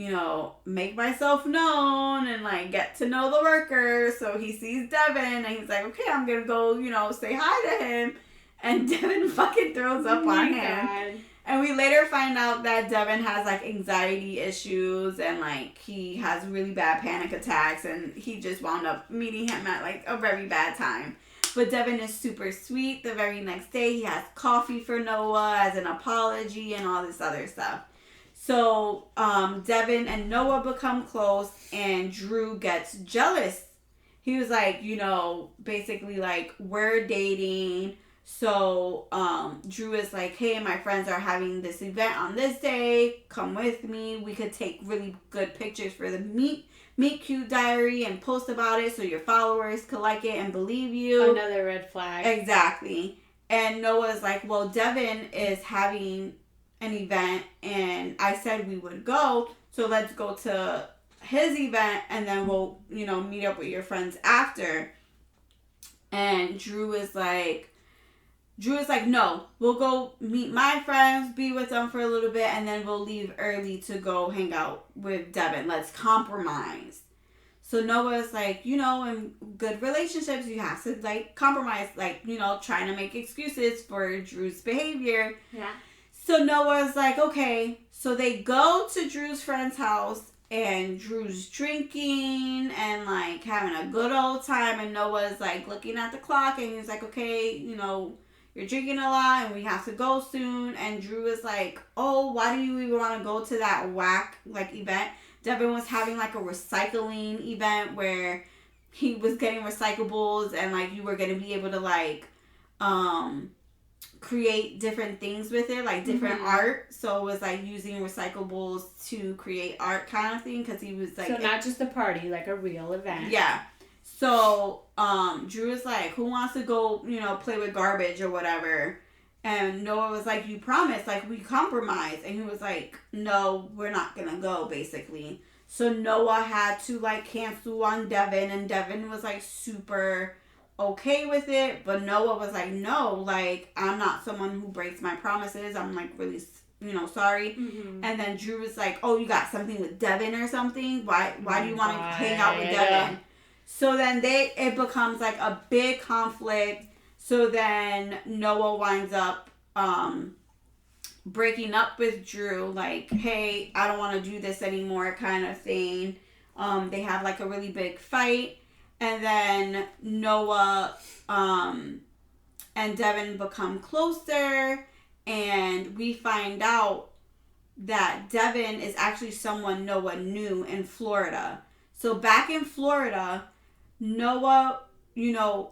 make myself known and like get to know the workers. So he sees Devin and he's like, okay, I'm going to go, say hi to him. And Devin fucking throws up on him. God. And we later find out that Devin has like anxiety issues and like he has really bad panic attacks and he just wound up meeting him at like a very bad time. But Devin is super sweet. The very next day he has coffee for Noah as an apology and all this other stuff. So Devin and Noah become close and Drew gets jealous. He was like, basically like, we're dating. So Drew is like, hey, my friends are having this event on this day. Come with me. We could take really good pictures for the Meet Cute diary and post about it so your followers could like it and believe you. Another red flag. Exactly. And Noah's like, well, Devin is having an event and I said we would go. So let's go to his event and then we'll, meet up with your friends after. And Drew is like, no, we'll go meet my friends, be with them for a little bit, and then we'll leave early to go hang out with Devin. Let's compromise. So Noah's like, in good relationships, you have to, like, compromise, like, trying to make excuses for Drew's behavior. Yeah. So Noah's like, okay. So they go to Drew's friend's house, and Drew's drinking and, like, having a good old time, and Noah's, like, looking at the clock, and he's like, okay, you're drinking a lot and we have to go soon. And Drew is like, oh, why do you even want to go to that whack, like, event? Devin was having, like, a recycling event where he was getting recyclables and, like, you were going to be able to, like, create different things with it, like, different art. So it was, like, using recyclables to create art kind of thing because he was, like... So not just a party, like a real event. Yeah. So, Drew was like, who wants to go, play with garbage or whatever? And Noah was like, you promised, like, we compromised. And he was like, no, we're not going to go, basically. So Noah had to, like, cancel on Devin. And Devin was, like, super okay with it. But Noah was like, no, like, I'm not someone who breaks my promises. I'm, like, really, sorry. Mm-hmm. And then Drew was like, oh, you got something with Devin or something? Why do you want to hang out with Devin? So then it becomes like a big conflict. So then Noah winds up breaking up with Drew, like, hey, I don't want to do this anymore kind of thing. They have like a really big fight. And then Noah and Devin become closer. And we find out that Devin is actually someone Noah knew in Florida. So back in Florida, Noah,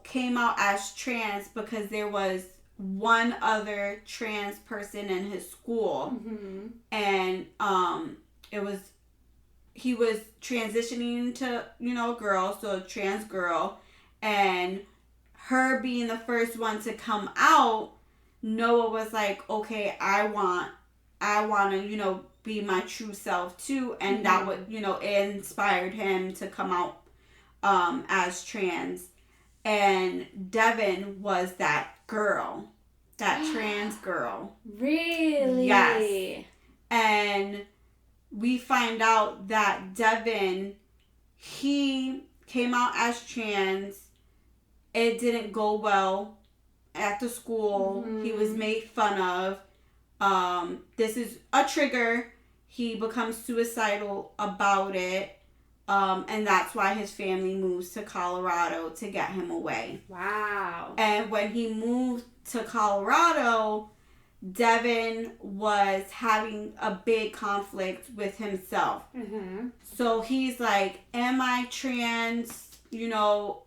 came out as trans because there was one other trans person in his school. Mm-hmm. And he was transitioning to, a girl, so a trans girl. And her being the first one to come out, Noah was like, okay, I want to, be my true self too. And that would, it inspired him to come out as trans. And Devin was that girl, that trans girl. Really? Yes. And we find out that Devin, he came out as trans. It didn't go well at the school. Mm-hmm. He was made fun of. This is a trigger. He becomes suicidal about it. And that's why his family moves to Colorado to get him away. Wow. And when he moved to Colorado, Devin was having a big conflict with himself. Mm-hmm. So he's like, am I trans?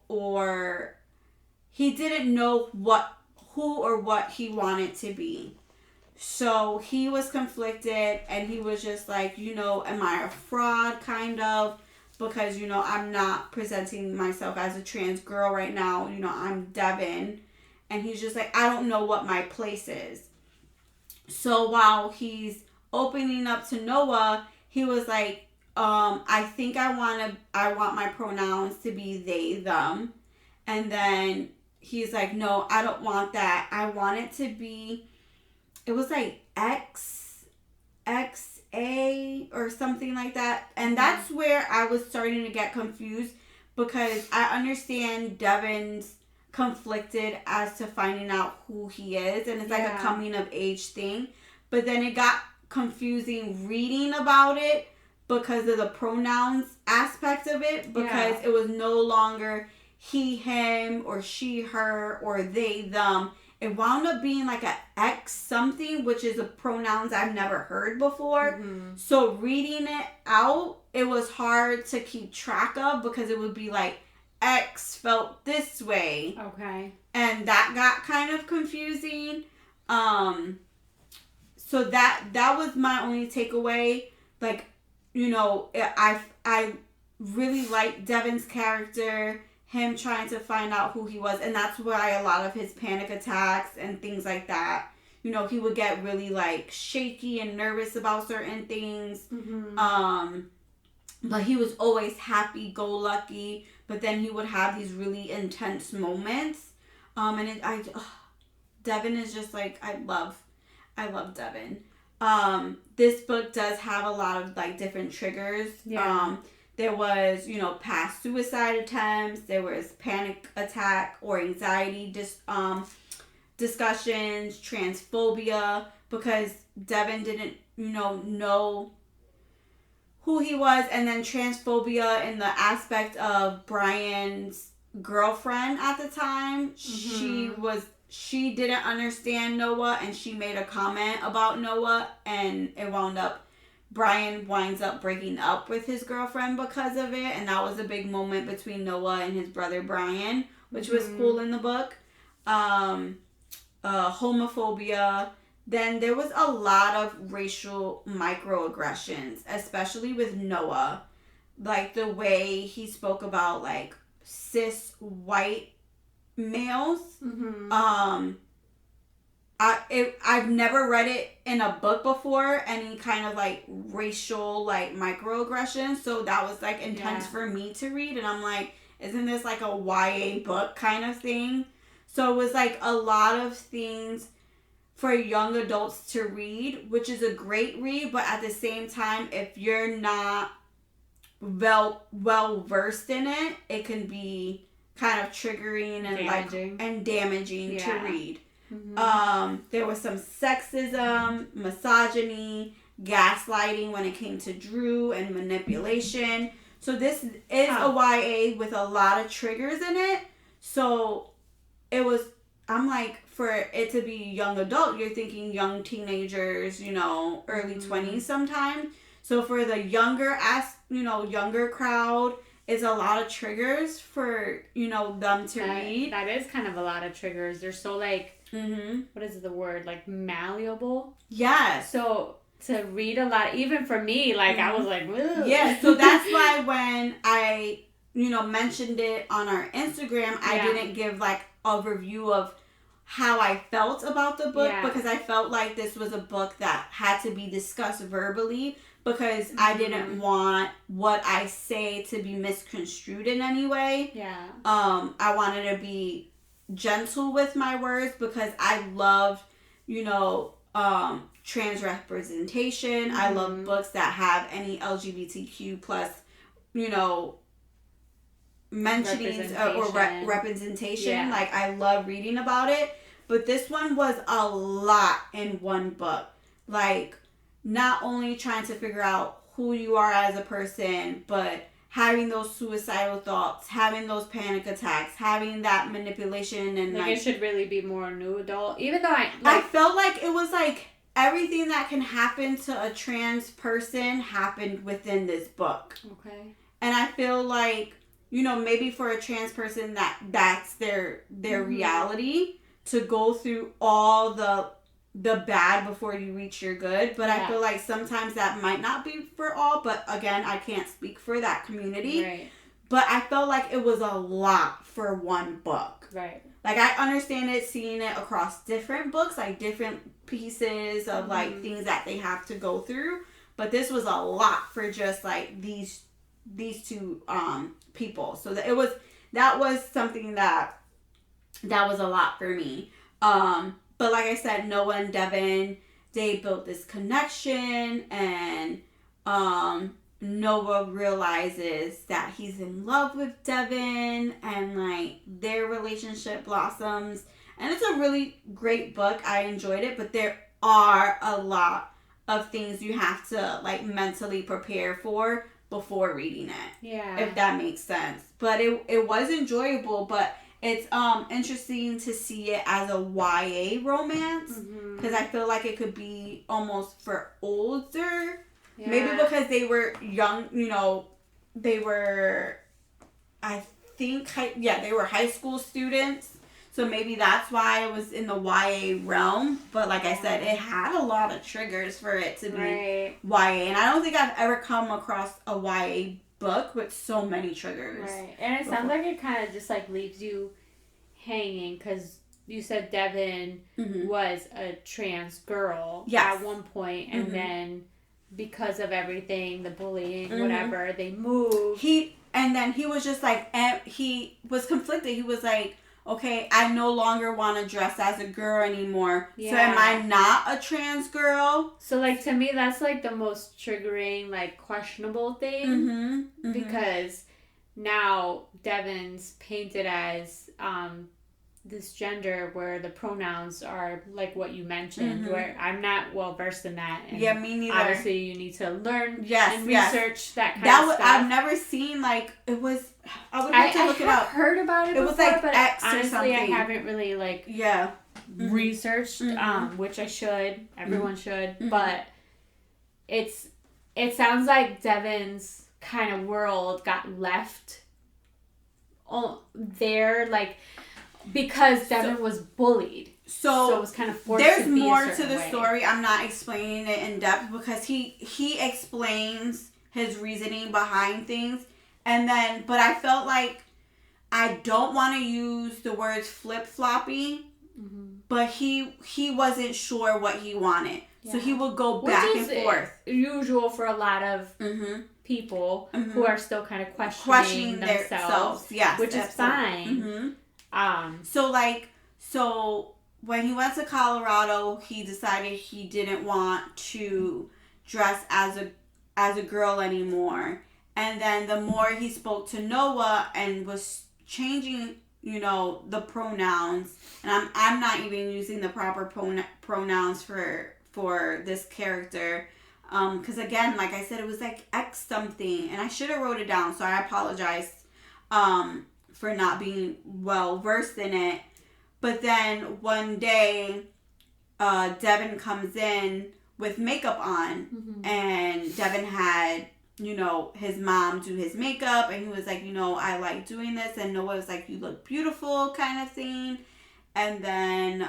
Or he didn't know who or what he wanted to be. So he was conflicted and he was just like, am I a fraud kind of? Because, I'm not presenting myself as a trans girl right now. I'm Devin. And he's just like, I don't know what my place is. So while he's opening up to Noah, he was like, I think I want my pronouns to be they, them. And then he's like, no, I don't want that. I want it to be, it was like XA or something like that. And that's where I was starting to get confused, because I understand Devin's conflicted as to finding out who he is, and it's like a coming of age thing. But then it got confusing reading about it because of the pronouns aspect of it, because it was no longer he, him, or she, her, or they, them. It wound up being like a X something, which is a pronouns I've never heard before. Mm-hmm. So reading it out, it was hard to keep track of, because it would be like X felt this way. Okay. And that got kind of confusing. So that was my only takeaway. Like, I really liked Devin's character, him trying to find out who he was, and that's why a lot of his panic attacks and things like that, he would get really like shaky and nervous about certain things. Mm-hmm. But he was always happy-go-lucky, but then he would have these really intense moments. Devin is just like, I love Devin. This book does have a lot of like different triggers. Yeah. There was, past suicide attempts. There was panic attack or anxiety discussions, transphobia, because Devin didn't, know who he was. And then transphobia in the aspect of Brian's girlfriend at the time. Mm-hmm. She didn't understand Noah, and she made a comment about Noah, and it wound up, Brian winds up breaking up with his girlfriend because of it. And that was a big moment between Noah and his brother Brian, which was cool in the book. Homophobia. Then there was a lot of racial microaggressions, especially with Noah. Like the way he spoke about like cis white males. Mm-hmm. I've never read it in a book before, any kind of like racial like microaggression, so that was like intense for me to read, and I'm like, isn't this like a YA book kind of thing? So it was like a lot of things for young adults to read, which is a great read, but at the same time, if you're not well versed in it, it can be kind of triggering and damaging to read. Mm-hmm. There was some sexism, misogyny, gaslighting when it came to Drew, and manipulation. So this is a YA with a lot of triggers in it. So it was, I'm like, for it to be young adult, you're thinking young teenagers, early 20s sometimes. So for the younger crowd, it's a lot of triggers for, them to read. That is kind of a lot of triggers. They're so what is the word? Like malleable? Yes. So to read a lot, even for me, I was like, woo. Yeah, so that's why when I, mentioned it on our Instagram, I didn't give a review of how I felt about the book because I felt like this was a book that had to be discussed verbally because I didn't want what I say to be misconstrued in any way. Yeah. I wanted to be gentle with my words because I loved, trans representation. I love books that have any LGBTQ plus, mentionings or representation. Yeah. I love reading about it. But this one was a lot in one book. Not only trying to figure out who you are as a person, but having those suicidal thoughts, having those panic attacks, having that manipulation, and it should really be more new adult. Even though I felt like it was everything that can happen to a trans person happened within this book. Okay. And I feel like, maybe for a trans person that's their reality to go through all the bad before you reach your good. But I feel like sometimes that might not be for all. But again, I can't speak for that community. Right. But I felt like it was a lot for one book. Right. I understand it, seeing it across different books, different pieces of things that they have to go through. But this was a lot for just these two people. So that was something that was a lot for me. But like I said, Noah and Devin, they built this connection, and Noah realizes that he's in love with Devin, and their relationship blossoms. And it's a really great book. I enjoyed it, but there are a lot of things you have to mentally prepare for before reading it. Yeah. If that makes sense. But it was enjoyable, but it's interesting to see it as a YA romance because I feel like it could be almost for older. Yeah. Maybe because they were young, they were, I think, they were high school students. So maybe that's why it was in the YA realm. But like I said, it had a lot of triggers for it to be YA. And I don't think I've ever come across a YA book with so many triggers. Right. And it sounds like it kind of just leaves you hanging because you said Devin was a trans girl at one point, and then because of everything, the bullying, whatever, they moved. And then he was just he was conflicted. He was like, okay, I no longer want to dress as a girl anymore. Yeah. So am I not a trans girl? So to me, that's the most triggering, questionable thing because now Devin's painted as this gender where the pronouns are what you mentioned, where I'm not well versed in that. And yeah, me neither. Obviously, you need to learn and research that kind of stuff. I've never seen it was. I would have to look it up. I heard about it. It was before, but X honestly, or something. I haven't really researched, which I should. Everyone should, but it sounds like Devin's kind of world got left there, because Devin was bullied. So it was kind of forced there's to be more a to the way. story. I'm not explaining it in depth because he explains his reasoning behind things. And then, but I felt like I don't want to use the words flip-floppy, but he wasn't sure what he wanted. Yeah. So he would go back and forth. Usual for a lot of people who are still kind of questioning themselves. Yes, which is fine. So when he went to Colorado, he decided he didn't want to dress as a girl anymore. And then the more he spoke to Noah and was changing, you know, the pronouns, and I'm not even using the proper pronouns for this character. Because again, like I said, it was like X something, and I should have wrote it down, so I apologize for not being well versed in it. But then one day, Devin comes in with makeup on, and Devin had, you know, his mom do his makeup, and he was like, you know, I like doing this, and Noah was like, you look beautiful, kind of thing. And then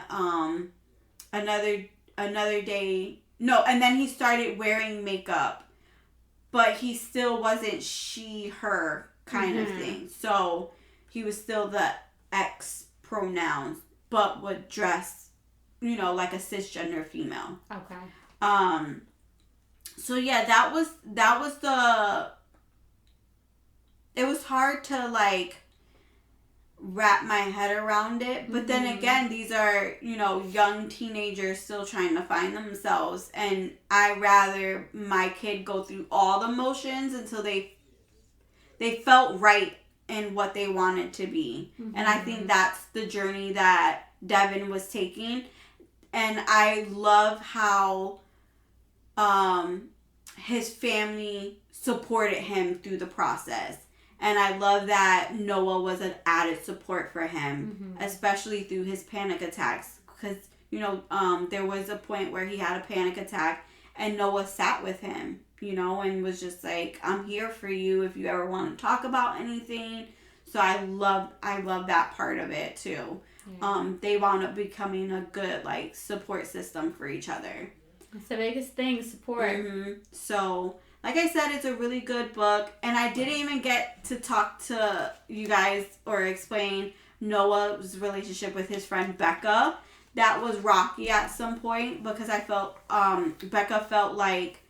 another day, no, and then he started wearing makeup, but he still wasn't she, her kind of thing. So he was still the X pronouns, but would dress, you know, like a cisgender female. Okay. So yeah, that was it was hard to like wrap my head around it, but then again, these are, you know, young teenagers still trying to find themselves, and I rather my kid go through all the motions until they felt right in what they wanted to be. And I think that's the journey that Devin was taking, and I love how his family supported him through the process. And I love that Noah was an added support for him, especially through his panic attacks. Because, you know, there was a point where he had a panic attack, and Noah sat with him, you know, and was just like, I'm here for you if you ever want to talk about anything. So I love that part of it, too. Yeah. They wound up becoming a good, like, support system for each other. It's the biggest thing, support. So, like I said, it's a really good book. And I didn't even get to talk to you guys or explain Noah's relationship with his friend Becca. That was rocky at some point because I felt, Becca felt like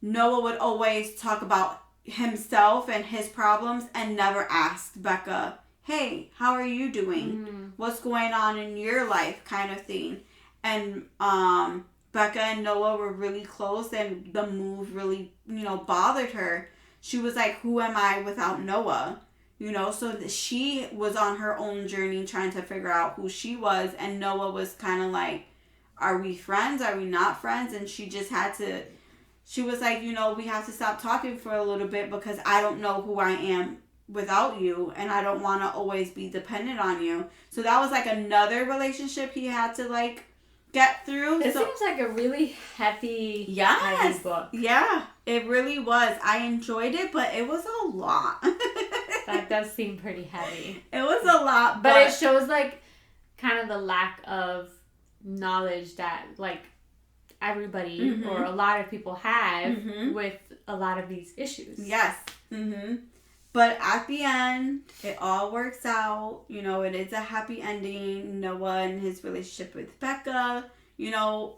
Noah would always talk about himself and his problems and never asked Becca, hey, how are you doing? What's going on in your life, kind of thing. And, Becca and Noah were really close, and the move really, you know, bothered her. She was like, who am I without Noah? You know, so she was on her own journey trying to figure out who she was, and Noah was kind of like, are we friends? Are we not friends? And she just had to, she was like, you know, we have to stop talking for a little bit because I don't know who I am without you, and I don't want to always be dependent on you. So that was like another relationship he had to like get through. It seems like a really heavy book. Yeah, it really was. I enjoyed it, but it was a lot. That does seem pretty heavy. It was a lot, but it shows like kind of the lack of knowledge that like everybody or a lot of people have with a lot of these issues. Yes. But at the end, it all works out. You know, it is a happy ending. Noah and his relationship with Becca, you know,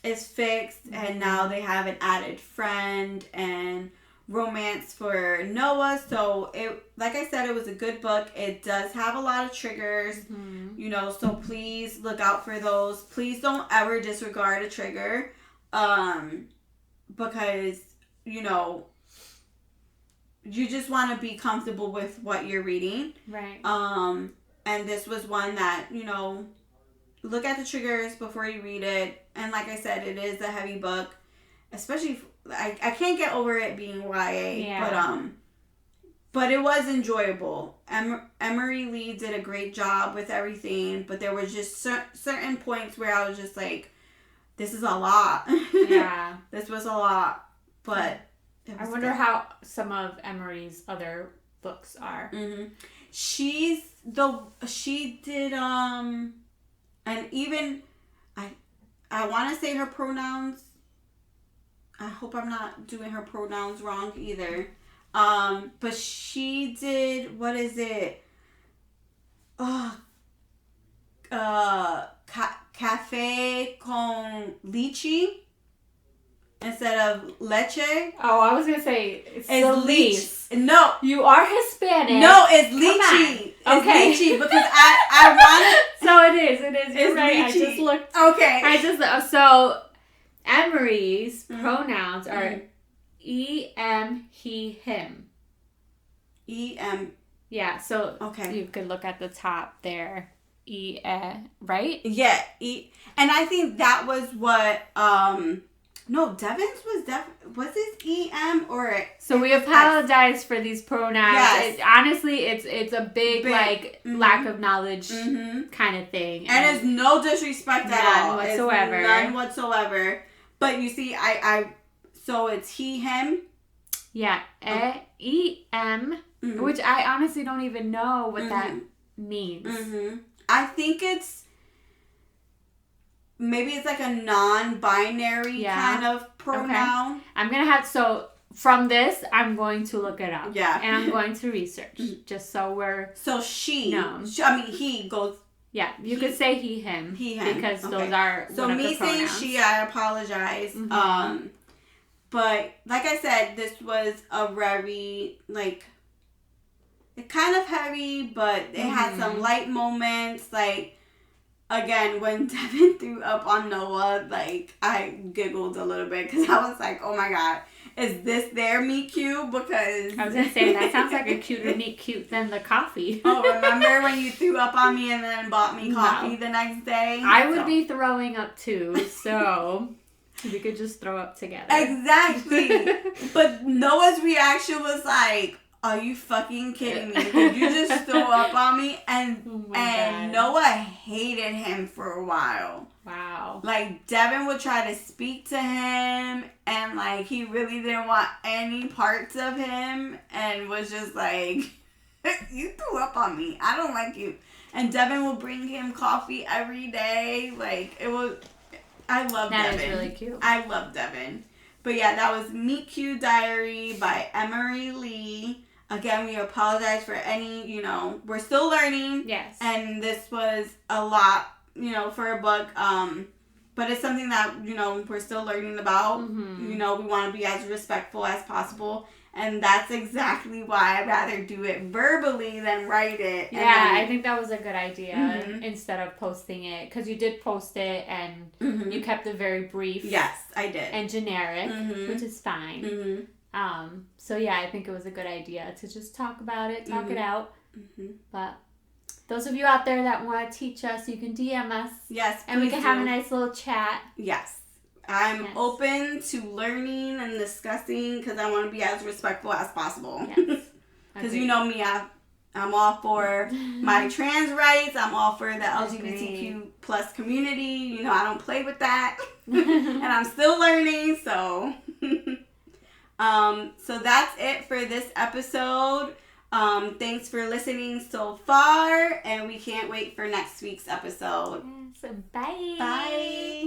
is fixed. And now they have an added friend and romance for Noah. So, it, like I said, it was a good book. It does have a lot of triggers, you know, so please look out for those. Please don't ever disregard a trigger because, you know, you just want to be comfortable with what you're reading. Right. And this was one that, you know, look at the triggers before you read it. And like I said, it is a heavy book. Especially, I can't get over it being YA. Yeah. But it was enjoyable. Emery Lee did a great job with everything. But there was just certain points where I was just like, this is a lot. Yeah. This was a lot. But I wonder how some of Emery's other books are. She did and even I want to say her pronouns. I hope I'm not doing her pronouns wrong either. But she did, what is it? Café con lychee. Instead of leche. Oh, I was going to say it's Celese. No. You are Hispanic. No, it's lychee. It's lychee because I wanted. So it is. You're right. Lychee. I just looked. Okay. So Emery's pronouns are E-M, he, him. E-M. Yeah, so okay. you could look at the top there. Right? Yeah. And I think that was what, no, Devin's was this EM or... So we apologize for these pronouns. Yes. Honestly, it's a big like, lack of knowledge kind of thing. And it's no disrespect at all. Whatsoever. None whatsoever. But you see, so it's he, him. Yeah. EM, which I honestly don't even know what that means. I think maybe it's like a non-binary kind of pronoun. Okay. I'm going to have, so from this, I'm going to look it up. Yeah. And I'm going to research, just so we're... So she, no. He goes... Yeah, you could say he, him. He, him. Because those are so one of me the pronouns. saying she, I apologize. But like I said, this was a very, like... It's kind of heavy, but it had some light moments. Like, again, when Devin threw up on Noah, like, I giggled a little bit because I was like, oh my God, is this their meet cute? Because... I was going to say, that sounds like a cuter meet cute than the coffee. Oh, remember when you threw up on me and then bought me coffee the next day? I would be throwing up too, so... We could just throw up together. Exactly. But Noah's reaction was like, are you fucking kidding me? Did you just throw up on me? And God. Noah hated him for a while. Wow. Like, Devin would try to speak to him, and, like, he really didn't want any parts of him, and was just like, you threw up on me. I don't like you. And Devin will bring him coffee every day. Like, it was... I love Devin. That is really cute. I love Devin. But yeah, that was Meet Cute Diary by Emery Lee. Again, we apologize for any, we're still learning. Yes. And this was a lot, for a book. But it's something that, we're still learning about. We want to be as respectful as possible. And that's exactly why I'd rather do it verbally than write it. Yeah, I think that was a good idea instead of posting it. Because you did post it and you kept it very brief. Yes, I did. And generic, which is fine. So yeah, I think it was a good idea to just talk about it, talk it out. But those of you out there that want to teach us, you can DM us. Yes, and we can have a nice little chat. Yes. I'm open to learning and discussing because I want to be as respectful as possible. Yes. Because you know me, I'm all for my trans rights. I'm all for the LGBTQ plus community. I don't play with that. And I'm still learning, so... So that's it for this episode. Thanks for listening so far, and we can't wait for next week's episode. So bye. Bye.